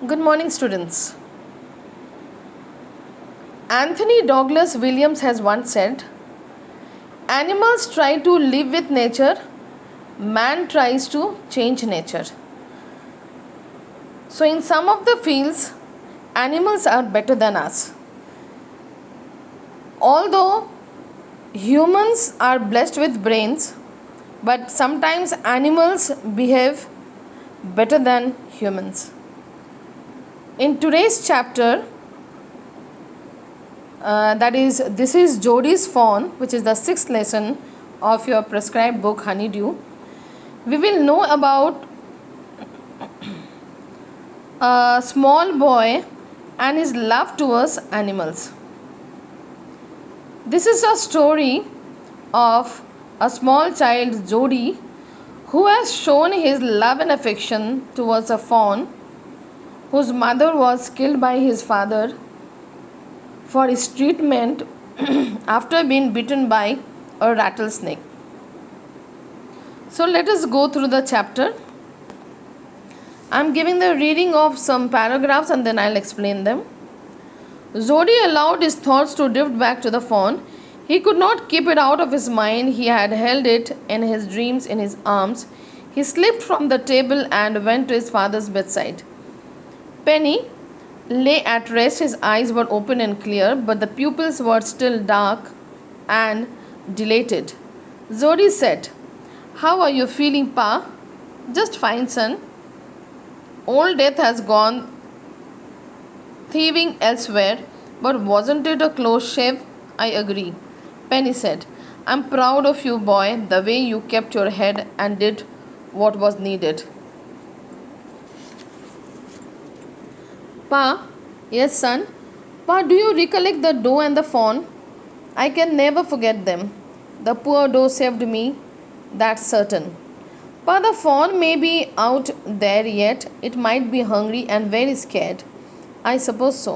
Good morning, students. Anthony Douglas Williams has once said, animals try to live with nature, man tries to change nature. So, in some of the fields, animals are better than us. Although humans are blessed with brains, but sometimes animals behave better than humans. In today's chapter, this is Jodi's Fawn, which is the sixth lesson of your prescribed book Honeydew. We will know about a small boy and his love towards animals. This is a story of a small child, Jodi, who has shown his love and affection towards a fawn whose mother was killed by his father for his treatment after being bitten by a rattlesnake. So let us go through the chapter. I am giving the reading of some paragraphs and then I'll explain them. Jodi allowed his thoughts to drift back to the fawn. He could not keep it out of his mind. He had held it in his dreams in his arms. He slipped from the table and went to his father's bedside. Penny lay at rest. His eyes were open and clear, but the pupils were still dark and dilated. Jodi said, "How are you feeling, Pa?" "Just fine, son. Old Death has gone thieving elsewhere, but wasn't it a close shave?" "I agree," Penny said. "I'm proud of you, boy, the way you kept your head and did what was needed." "Pa." "Yes, son." "Pa, do you recollect the doe and the fawn?" "I can never forget them. The poor doe saved me, that's certain." "Pa, the fawn may be out there yet. It might be hungry and very scared." "I suppose so."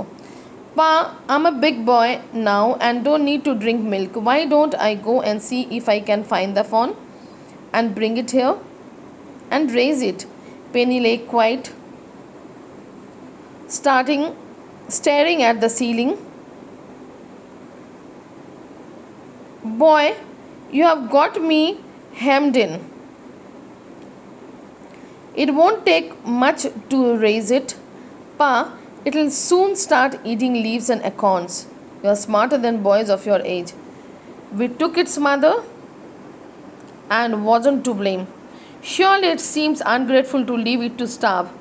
"Pa, I'm a big boy now and don't need to drink milk. Why don't I go and see if I can find the fawn and bring it here and raise it?" Penny lay quiet, staring at the ceiling. "Boy, you have got me hemmed in. It won't take much to raise it. Pa, it'll soon start eating leaves and acorns. You're smarter than boys of your age. We took its mother and wasn't to blame. Surely it seems ungrateful to leave it to starve."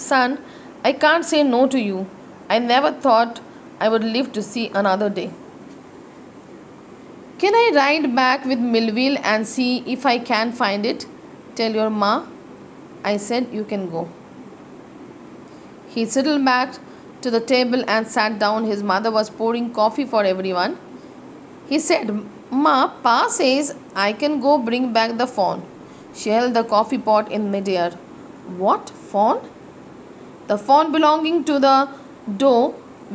"Son, I can't say no to you. I never thought I would live to see another day." "Can I ride back with Millville and see if I can find it?" "Tell your ma I said you can go." He settled back to the table and sat down. His mother was pouring coffee for everyone. He said, "Ma, Pa says I can go bring back the fawn." She held the coffee pot in midair. "What fawn?" "The fawn belonging to the doe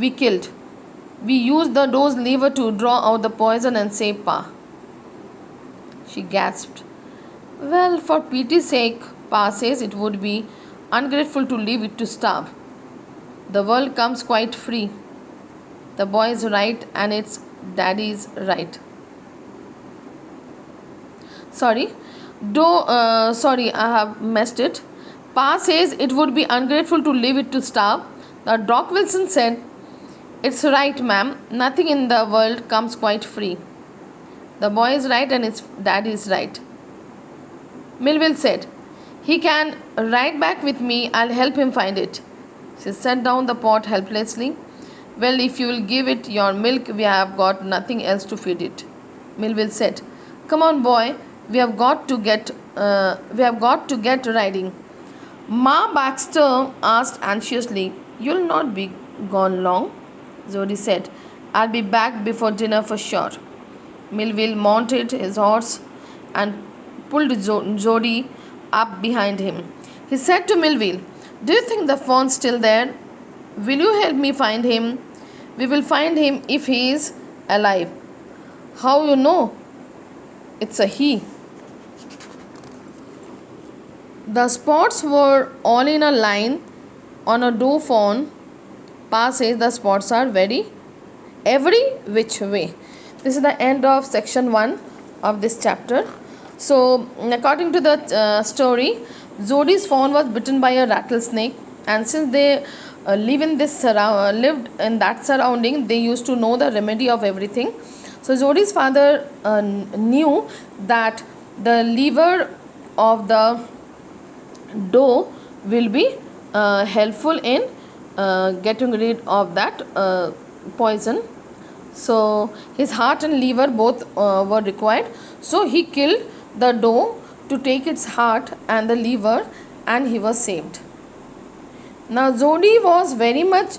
we killed. We used the doe's liver to draw out the poison and save Pa." She gasped. "Well, for pity's sake, Pa says it would be ungrateful to leave it to starve. The world comes quite free. The boy is right and its daddy is right." Sorry, I have messed it. "Pa says it would be ungrateful to leave it to starve." Doc Wilson said, "It's right, ma'am. Nothing in the world comes quite free. The boy is right and its daddy is right." Millville said, "He can ride back with me. I'll help him find it." She set down the pot helplessly. "Well, if you will give it your milk, we have got nothing else to feed it." Millville said, "Come on, boy. We have got to get riding." Ma Baxter asked anxiously, "You'll not be gone long?" Jodi said, "I'll be back before dinner for sure." Millville mounted his horse and pulled Jodi up behind him. He said to Millville, "Do you think the fawn's still there? Will you help me find him? We will find him if he is alive." "How you know it's a he?" The spots were all in a line on a doe fawn passes, the spots are every which way. This is the end of section 1 of this chapter. So, according to the story, Zodi's fawn was bitten by a rattlesnake, and since they lived in that surrounding, they used to know the remedy of everything. So, Zodi's father knew that the liver of the doe will be helpful in getting rid of that poison. So his heart and liver both were required. So he killed the doe to take its heart and the liver, and he was saved. Now Zodi was very much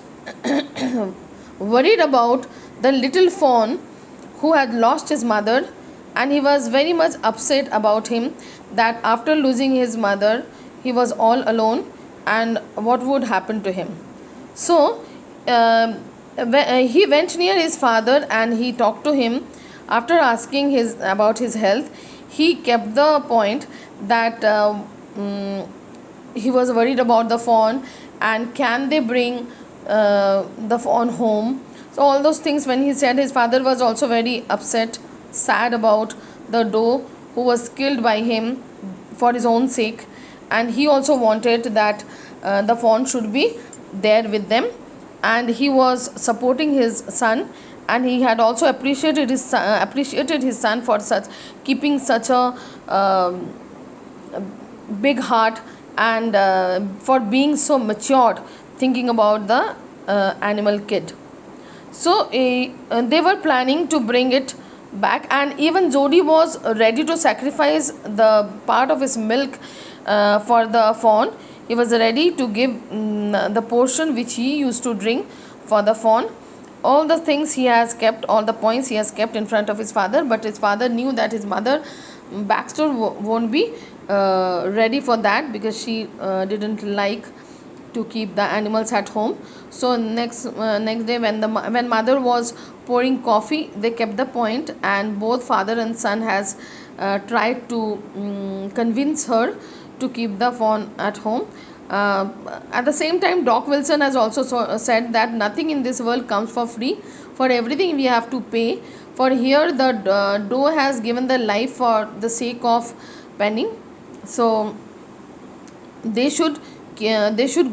worried about the little fawn who had lost his mother, and he was very much upset about him, that after losing his mother he was all alone, and what would happen to him. So he went near his father and he talked to him. After asking about his health, he kept the point that he was worried about the fawn, and can they bring the fawn home. So all those things, when he said, his father was also very upset, sad about the doe who was killed by him for his own sake, and he also wanted that the fawn should be there with them, and he was supporting his son, and he had also appreciated his son for keeping such a big heart, and for being so matured, thinking about the animal kid. So they were planning to bring it back, and even Zodi was ready to sacrifice the part of his milk for the fawn. He was ready to give the portion which he used to drink for the fawn. All the things he has kept, all the points he has kept in front of his father, but his father knew that his mother Baxter won't be ready for that, because she didn't like to keep the animals at home. So next day, when mother was pouring coffee, they kept the point, and both father and son has tried to convince her to keep the fawn at home. At the same time, Doc Wilson has also said that nothing in this world comes for free. For everything we have to pay. For here, the doe has given the life for the sake of Penny. So they should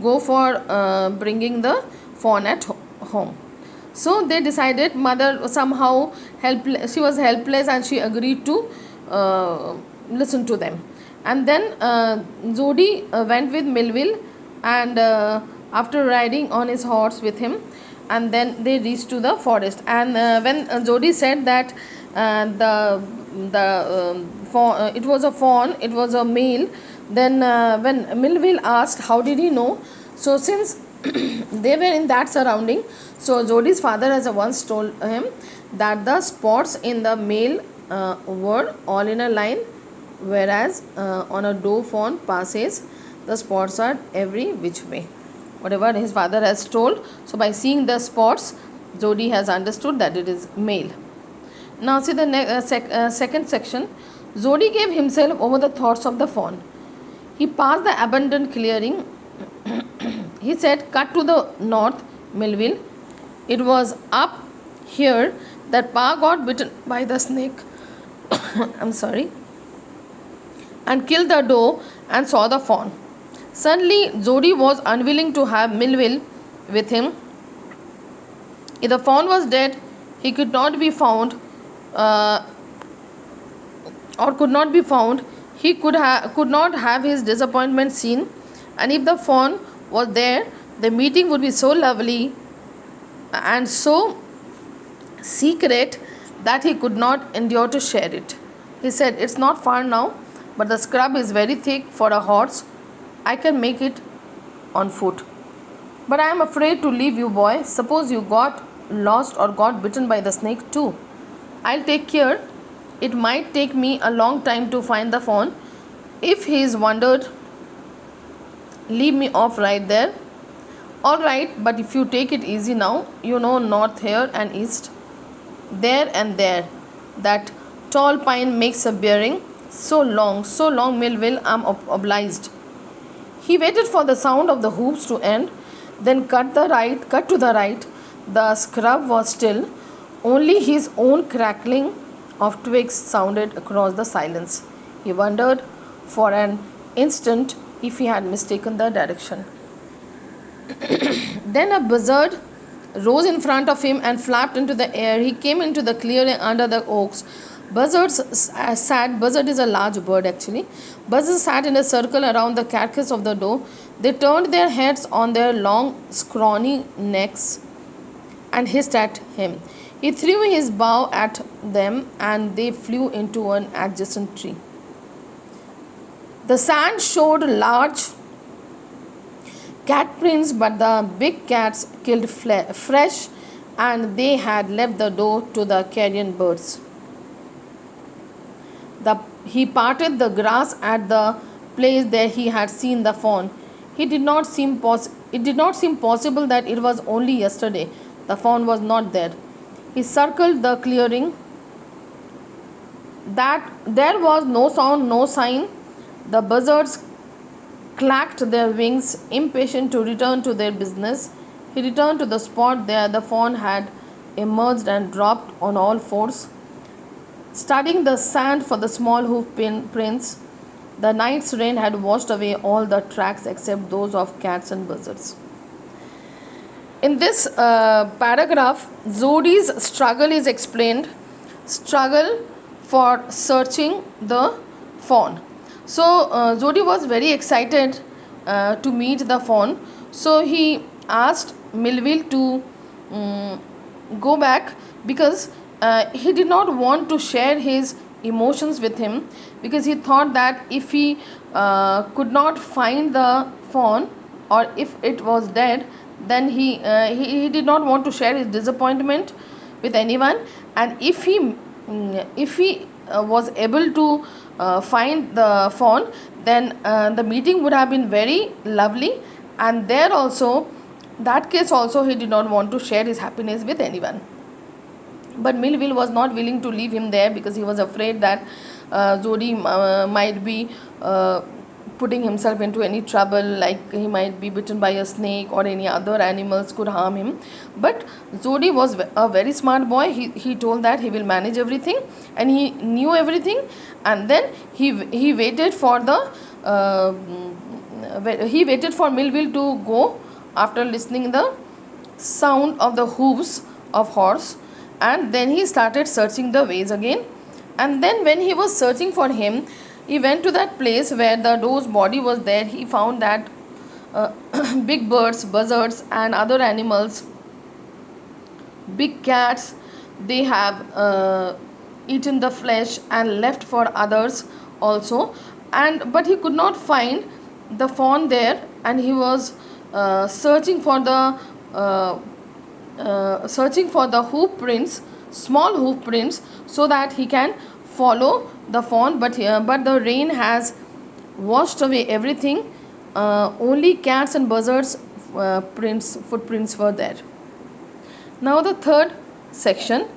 go for bringing the fawn at home. So they decided. Mother somehow helpless. She was helpless, and she agreed to listen to them. And then Zodi went with Melville, and after riding on his horse with him, and then they reached to the forest. And when Zodi said that it was a fawn, it was a male, then when Melville asked how did he know, so since they were in that surrounding, so Zodi's father has once told him that the spots in the male were all in a line, whereas on a doe fawn passes, the spots are every which way. Whatever his father has told, so by seeing the spots, Zodi has understood that it is male. Now see the second section. Zodi gave himself over the thoughts of the fawn. He passed the abandoned clearing. He said, cut to the north, Melville. It was up here that Pa got bitten by the snake. I'm sorry. And killed the doe and saw the fawn. Suddenly, Zodi was unwilling to have Melville with him. If the fawn was dead, he could not be found, he could not have his disappointment seen. And if the fawn was there, the meeting would be so lovely and so secret that he could not endure to share it. He said, it's not far now, but the scrub is very thick for a horse. I can make it on foot. But I am afraid to leave you, boy. Suppose you got lost or got bitten by the snake too. I'll take care. It might take me a long time to find the fawn. If he's wandered, leave me off right there. All right, but if you take it easy now, you know north here and east. There and there. That tall pine makes a bearing. So long, Melville, I'm obliged. He waited for the sound of the hoofs to end, Then cut to the right. The scrub was still. Only his own crackling of twigs sounded across the silence. He wondered for an instant if he had mistaken the direction. Then a buzzard rose in front of him and flapped into the air. He came into the clearing under the oaks. Buzzard is a large bird actually. Buzzards sat in a circle around the carcass of the doe. They turned their heads on their long, scrawny necks and hissed at him. He threw his bow at them and they flew into an adjacent tree. The sand showed large cat prints, but the big cats killed fresh and they had left the doe to the carrion birds. He parted the grass at the place where he had seen the fawn. It did not seem possible that it was only yesterday. The fawn was not there. He circled the clearing. That there was no sound, no sign. The buzzards clacked their wings, impatient to return to their business. He returned to the spot where the fawn had emerged and dropped on all fours, studying the sand for the small hoof prints. The night's rain had washed away all the tracks except those of cats and buzzards. In this paragraph, Zodi's struggle is explained. Struggle for searching the fawn. So Zodi was very excited to meet the fawn. So he asked Melville to go back because he did not want to share his emotions with him, because he thought that if he could not find the fawn, or if it was dead, then he did not want to share his disappointment with anyone. And if he was able to find the fawn, then the meeting would have been very lovely, and there also, that case also, he did not want to share his happiness with anyone. But Melville was not willing to leave him there because he was afraid that Zodi might be putting himself into any trouble, like he might be bitten by a snake or any other animals could harm him. But Zodi was a very smart boy. He told that he will manage everything, and he knew everything. And then he waited for Melville to go after listening the sound of the hooves of horse, and then he started searching the ways again. And then when he was searching for him, he went to that place where the doe's body was there. He found that big birds, buzzards and other animals, big cats, they have eaten the flesh and left for others also. But he could not find the fawn there, and he was searching for the hoof prints, small hoof prints, so that he can follow the fawn. But the rain has washed away everything. Only cats and buzzards footprints were there. Now the third section,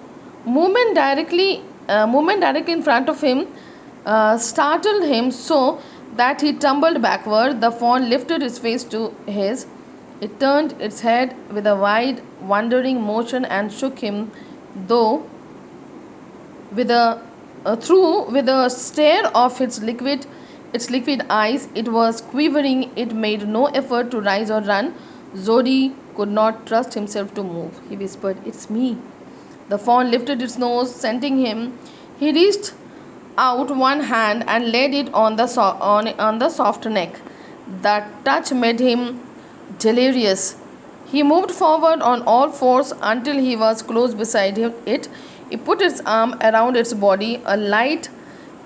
movement directly in front of him startled him so that he tumbled backward. The fawn lifted its face to his. It turned its head with a wide, wandering motion and shook him, though with a stare of its liquid eyes. It was quivering. It made no effort to rise or run. Zodi could not trust himself to move. He whispered, "It's me." The fawn lifted its nose, scenting him. He reached out one hand and laid it on the soft neck. The touch made him delirious. He moved forward on all fours until he was close beside it. He put his arm around its body. A light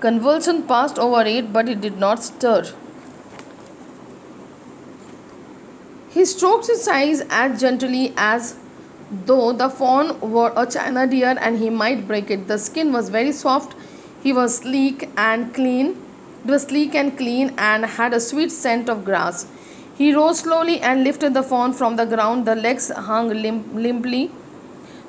convulsion passed over it, but it did not stir. He stroked its eyes as gently as though the fawn were a china deer and he might break it. The skin was very soft. He was sleek and clean. It was sleek and clean and had a sweet scent of grass. He rose slowly and lifted the fawn from the ground. The legs hung limply.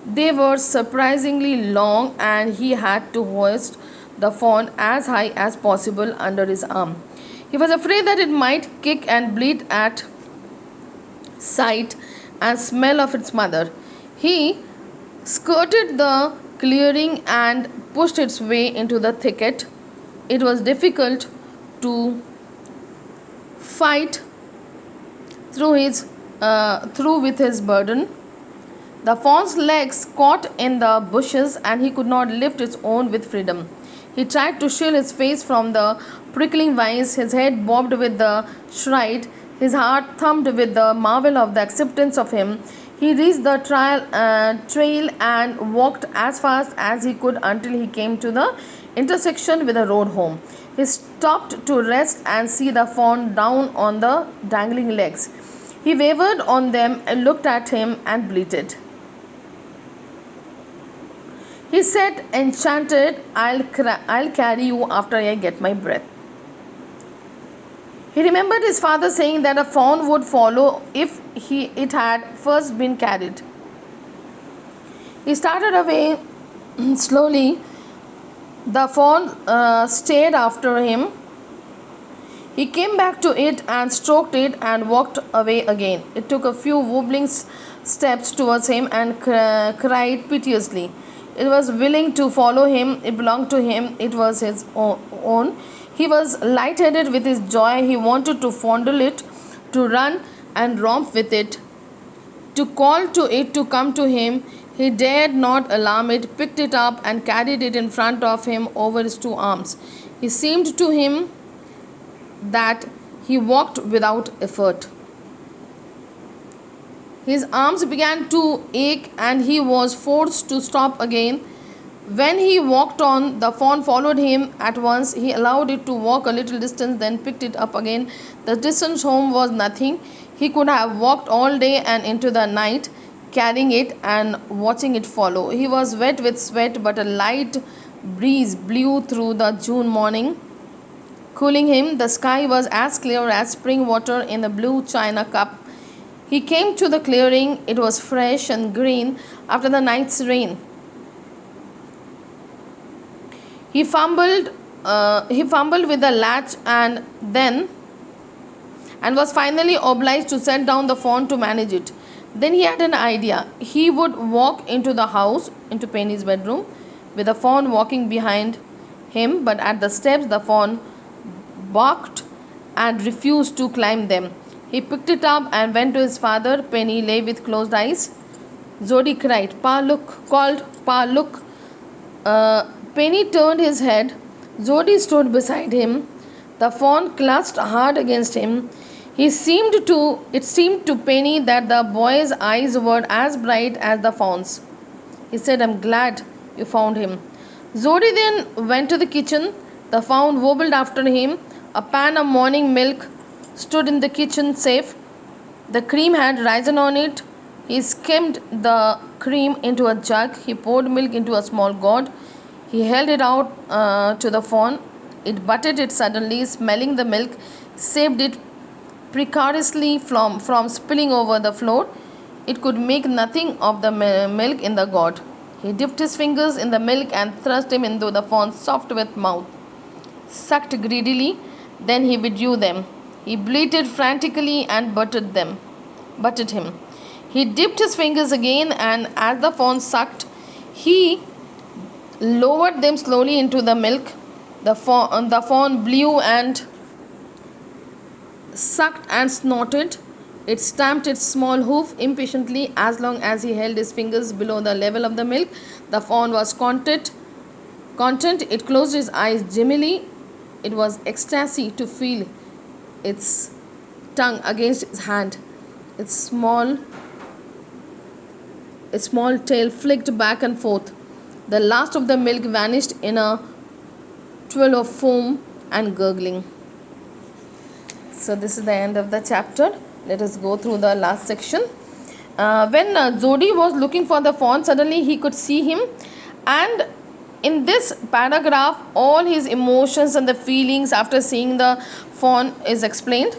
They were surprisingly long, and he had to hoist the fawn as high as possible under his arm. He was afraid that it might kick and bleed at sight, and smell of its mother. He skirted the clearing and pushed its way into the thicket. It was difficult to fight through with his burden. The fawn's legs caught in the bushes and he could not lift his own with freedom. He tried to shield his face from the prickling vines. His head bobbed with the shriek. His heart thumped with the marvel of the acceptance of him. He reached the trail and walked as fast as he could until he came to the intersection with the road home. He stopped to rest and see the fawn down on the dangling legs. He wavered on them and looked at him and bleated. He said, enchanted, I'll carry you after I get my breath. He remembered his father saying that a fawn would follow if it had first been carried. He started away slowly. The fawn stared after him. He came back to it and stroked it and walked away again. It took a few wobbling steps towards him and cried piteously. It was willing to follow him. It belonged to him. It was his own. He was lightheaded with his joy. He wanted to fondle it, to run and romp with it, to call to it to come to him. He dared not alarm it, picked it up and carried it in front of him over his two arms. It seemed to him that he walked without effort. His arms began to ache and he was forced to stop again. When he walked on, the fawn followed him at once. He allowed it to walk a little distance, then picked it up again. The distance home was nothing. He could have walked all day and into the night, carrying it and watching it follow. He was wet with sweat, but a light breeze blew through the June morning, cooling him. The sky was as clear as spring water in a blue china cup. He came to the clearing. It was fresh and green after the night's rain. He fumbled with the latch and was finally obliged to set down the fawn to manage it. Then he had an idea. He would walk into the house, into Penny's bedroom, with the fawn walking behind him, but at the steps the fawn balked and refused to climb them. He picked it up and went to his father. Penny lay with closed eyes. Zodi cried, "Pa, look!" called, "Pa, look!" Penny turned his head. Zodi stood beside him. The fawn clutched hard against him. It seemed to Penny that the boy's eyes were as bright as the fawn's. He said, "I'm glad you found him." Zodi then went to the kitchen. The fawn wobbled after him. A pan of morning milk stood in the kitchen safe. The cream had risen on it. He skimmed the cream into a jug. He poured milk into a small gourd. He held it out to the fawn. It butted it suddenly, smelling the milk, saved it precariously from spilling over the floor. It could make nothing of the milk in the gourd. He dipped his fingers in the milk and thrust him into the fawn's soft wet mouth. Sucked greedily, then he withdrew them. He bleated frantically and butted him. He dipped his fingers again, and as the fawn sucked, he lowered them slowly into the milk. The fawn blew and sucked and snorted. It stamped its small hoof impatiently as long as he held his fingers below the level of the milk. The fawn was content. It closed its eyes dreamily. It was ecstasy to feel its tongue against his hand. Its small tail flicked back and forth. The last of the milk vanished in a twirl of foam and gurgling. So this is the end of the chapter. Let us go through the last section. When Zodi was looking for the fawn, suddenly he could see him, and in this paragraph all his emotions and the feelings after seeing the fawn is explained.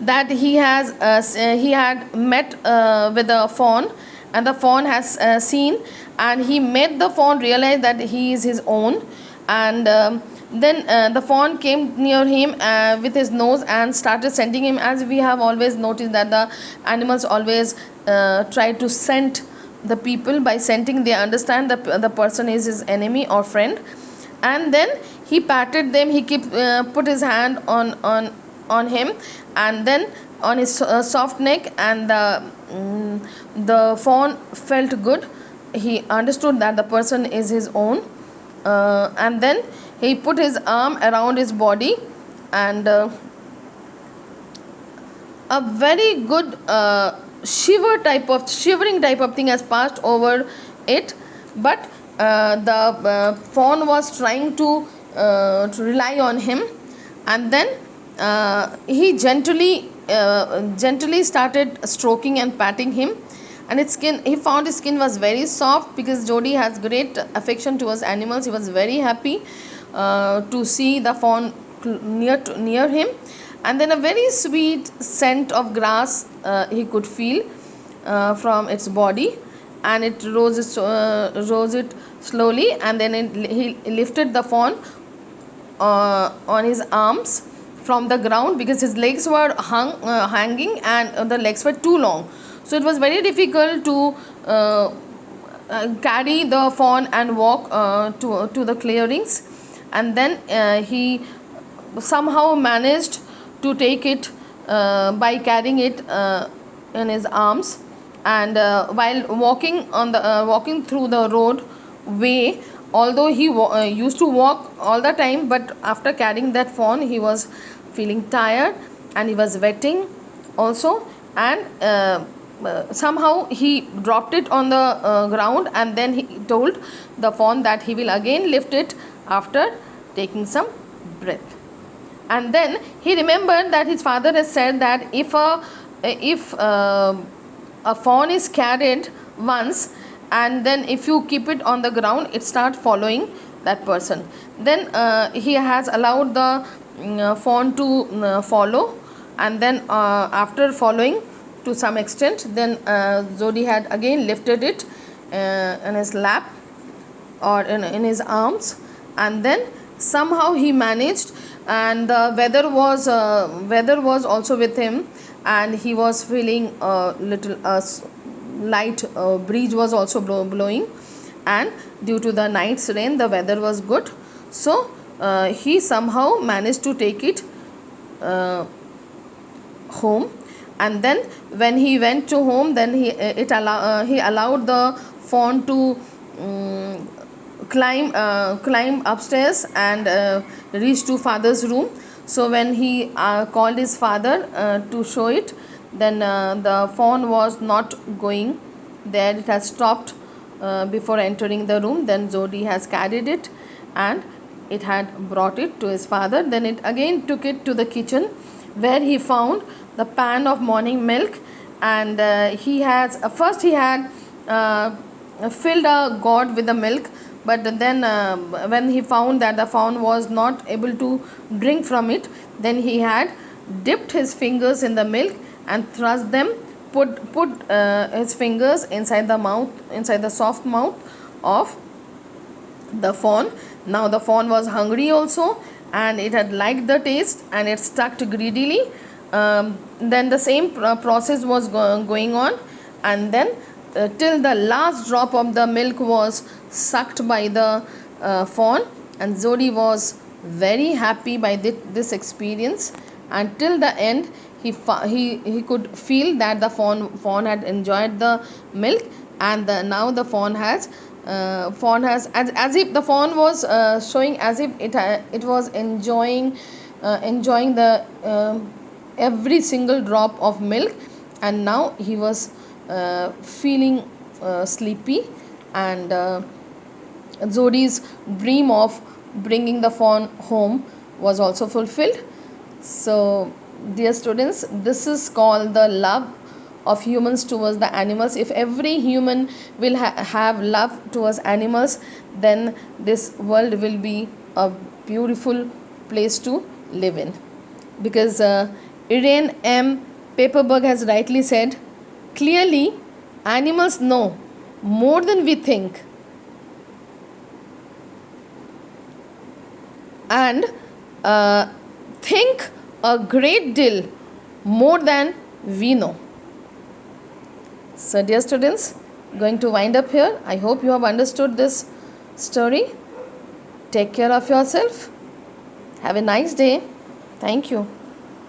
That he had met with the fawn, and the fawn has seen, and he made the fawn realize that he is his own, and Then the fawn came near him with his nose and started scenting him. As we have always noticed that the animals always try to scent the people. By scenting they understand the person is his enemy or friend. And then he patted them. He put his hand on him, and then on his soft neck, and the fawn felt good. He understood that the person is his own. And then he put his arm around his body, and a very good shivering type of thing has passed over it. But the fawn was trying to rely on him. And then he gently started stroking and patting him, and its skin, he found his skin was very soft, because Jody has great affection towards animals. He was very happy to see the fawn near him. And then a very sweet scent of grass he could feel from its body, and it rose it slowly. And then he lifted the fawn on his arms from the ground, because his legs were hanging, and the legs were too long, so it was very difficult to carry the fawn and walk to the clearings. And then he somehow managed to take it by carrying it in his arms. And while walking through the road way, although he used to walk all the time, but after carrying that fawn he was feeling tired, and he was wetting also. And somehow he dropped it on the ground, and then he told the fawn that he will again lift it after taking some breath. And then he remembered that his father has said that if a fawn is carried once, and then if you keep it on the ground, it starts following that person. Then he has allowed the fawn to follow. And then after following to some extent, then Jody had again lifted it in his lap, or in his arms. And then somehow he managed, and the weather was also with him, and he was feeling a little light breeze was also blowing, and due to the night's rain the weather was good. So he somehow managed to take it home. And then when he went to home, then he allowed the fawn to climb upstairs and reach to father's room. So when he called his father to show it, then the fawn was not going there. It has stopped before entering the room. Then Jody has carried it, and it had brought it to his father. Then it again took it to the kitchen, where he found the pan of morning milk. And he had filled a gourd with the milk. But then when he found that the fawn was not able to drink from it, then he had dipped his fingers in the milk and thrust them, put his fingers inside the soft mouth of the fawn. Now the fawn was hungry also, and it had liked the taste, and it stuck greedily. Then the same process was going on, and then till the last drop of the milk was sucked by the fawn. And Jody was very happy by this experience. Until the end, he could feel that the fawn had enjoyed the milk, and now the fawn has as if the fawn was showing as if it was enjoying the every single drop of milk. And now he was feeling sleepy, and Jody's dream of bringing the fawn home was also fulfilled. So dear students, this is called the love of humans towards the animals. If every human will have love towards animals, then this world will be a beautiful place to live in. Because Irene M. Paperberg has rightly said, clearly animals know more than we think. and think a great deal more than we know. So, dear students, going to wind up here. I hope you have understood this story. Take care of yourself. Have a nice day. Thank you.